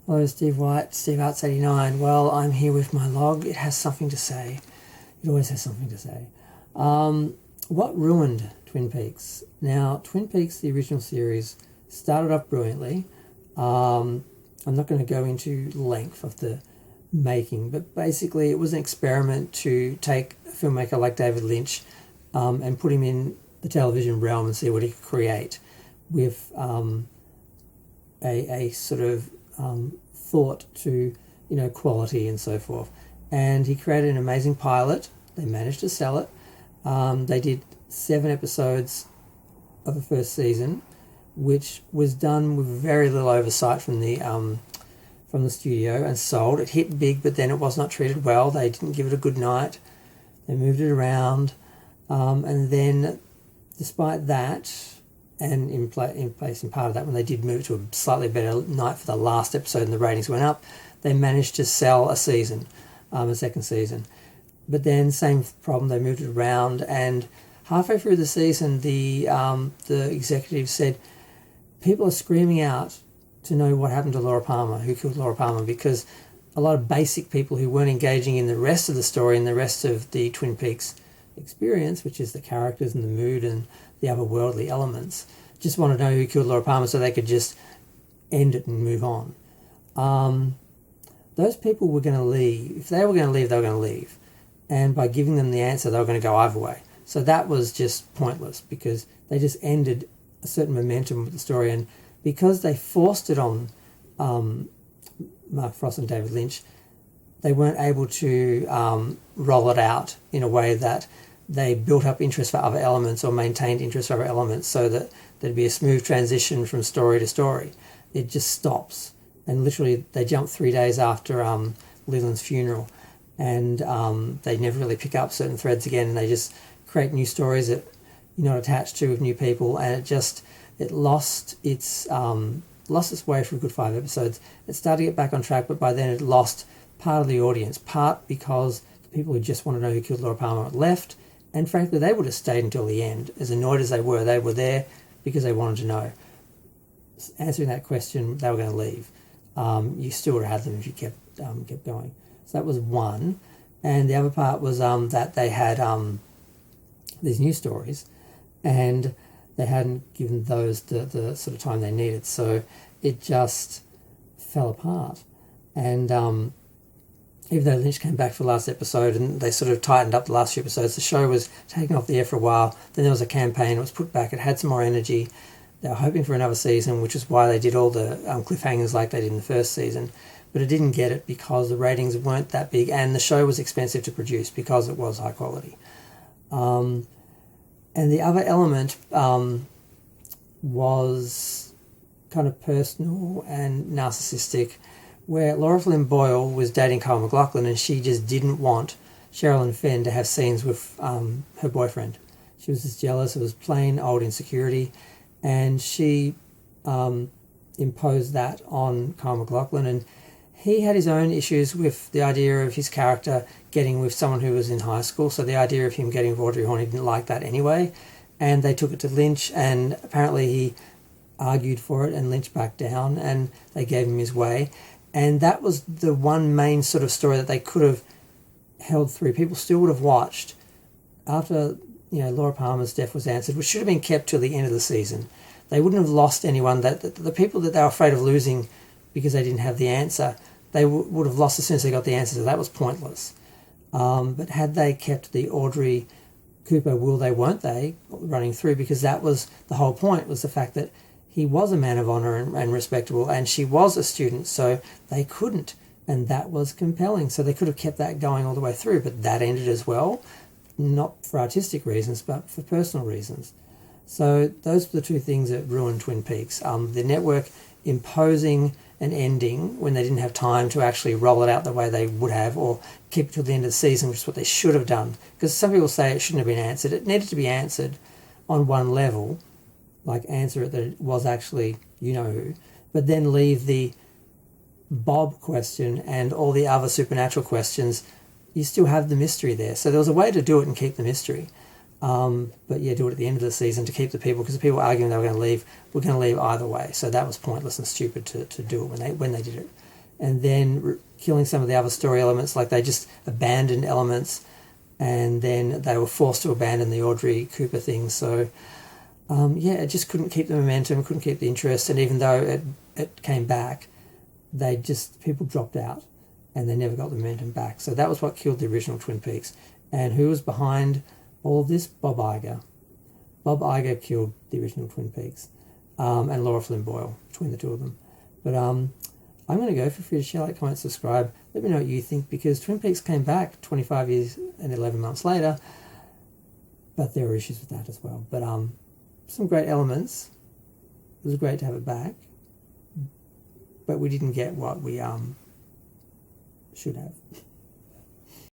Hello, Steve White, Steve Arts 89. Well, I'm here with my log. It has something to say. It always has something to say. What ruined Twin Peaks? Now, Twin Peaks, the original series, started off brilliantly. I'm not going to go into length of the making, but basically it was an experiment to take a filmmaker like David Lynch and put him in the television realm and see what he could create with a sort of thought to, quality and so forth. And he created an amazing pilot. They managed to sell it. They did 7 episodes of the first season, which was done with very little oversight from the studio and sold. It hit big, but then it was not treated well. They didn't give it a good night. They moved it around, and then, despite that, and in part of that, when they did move to a slightly better night for the last episode and the ratings went up, they managed to sell a season, a second season. But then, same problem, they moved it around, and halfway through the season, the executive said, people are screaming out to know what happened to Laura Palmer, who killed Laura Palmer, because a lot of basic people who weren't engaging in the rest of the story and the rest of the Twin Peaks experience, which is the characters and the mood and the otherworldly elements, just want to know who killed Laura Palmer so they could just end it and move on. Those people were going to leave. If they were going to leave, they were going to leave. And by giving them the answer, they were going to go either way. So that was just pointless because they just ended a certain momentum with the story. And because they forced it on Mark Frost and David Lynch, they weren't able to roll it out in a way that they built up interest for other elements or maintained interest for other elements so that there'd be a smooth transition from story to story. It just stops. And literally they jump 3 days after Leland's funeral, and they never really pick up certain threads again, and they just create new stories that you're not attached to with new people, and it lost its way for a good 5 episodes. It started to get back on track, but by then it lost part of the audience, part because the people who just want to know who killed Laura Palmer left, and frankly they would have stayed until the end. As annoyed as they were there because they wanted to know. Answering that question, they were going to leave. You still would have had them if you kept going. So that was one. And the other part was that they had these new stories, and they hadn't given those the sort of time they needed. So it just fell apart. And even though Lynch came back for the last episode and they sort of tightened up the last few episodes, the show was taken off the air for a while. Then there was a campaign, it was put back, it had some more energy. They were hoping for another season, which is why they did all the cliffhangers like they did in the first season. But it didn't get it because the ratings weren't that big and the show was expensive to produce because it was high quality. And the other element was kind of personal and narcissistic, where Laura Flynn Boyle was dating Kyle MacLachlan and she just didn't want Sherilyn Fenn to have scenes with her boyfriend. She was just jealous. It was plain old insecurity. And she imposed that on Kyle MacLachlan, and he had his own issues with the idea of his character getting with someone who was in high school. So the idea of him getting with Audrey Horne, he didn't like that anyway. And they took it to Lynch, and apparently he argued for it, and Lynch backed down, and they gave him his way. And that was the one main sort of story that they could have held through. People still would have watched after Laura Palmer's death was answered, which should have been kept till the end of the season. They wouldn't have lost anyone. That the people that they were afraid of losing because they didn't have the answer, they would have lost as soon as they got the answer. So that was pointless. But had they kept the Audrey Cooper will they, won't they running through, because that was the whole point, was the fact that he was a man of honour and respectable, and she was a student, so they couldn't. And that was compelling. So they could have kept that going all the way through, but that ended as well, not for artistic reasons, but for personal reasons. So those were the two things that ruined Twin Peaks. The network imposing an ending when they didn't have time to actually roll it out the way they would have, or keep it till the end of the season, which is what they should have done. Because some people say it shouldn't have been answered. It needed to be answered on one level, like answer it that it was actually you-know-who, but then leave the Bob question and all the other supernatural questions. You still have the mystery there. So there was a way to do it and keep the mystery. But yeah, do it at the end of the season to keep the people, because the people arguing they were going to leave were going to leave either way. So that was pointless and stupid to do it when they did it. and then killing some of the other story elements, like they just abandoned elements, and then they were forced to abandon the Audrey Cooper thing. So it just couldn't keep the momentum, couldn't keep the interest, and even though it came back, people dropped out, and they never got the momentum back. So that was what killed the original Twin Peaks. And who was behind all of this? Bob Iger. Bob Iger killed the original Twin Peaks, and Laura Flynn Boyle, between the two of them. But I'm going to go. Feel free to share, like, comment, subscribe. Let me know what you think, because Twin Peaks came back 25 years and 11 months later, but there were issues with that as well. But some great elements. It was great to have it back, but we didn't get what we should have.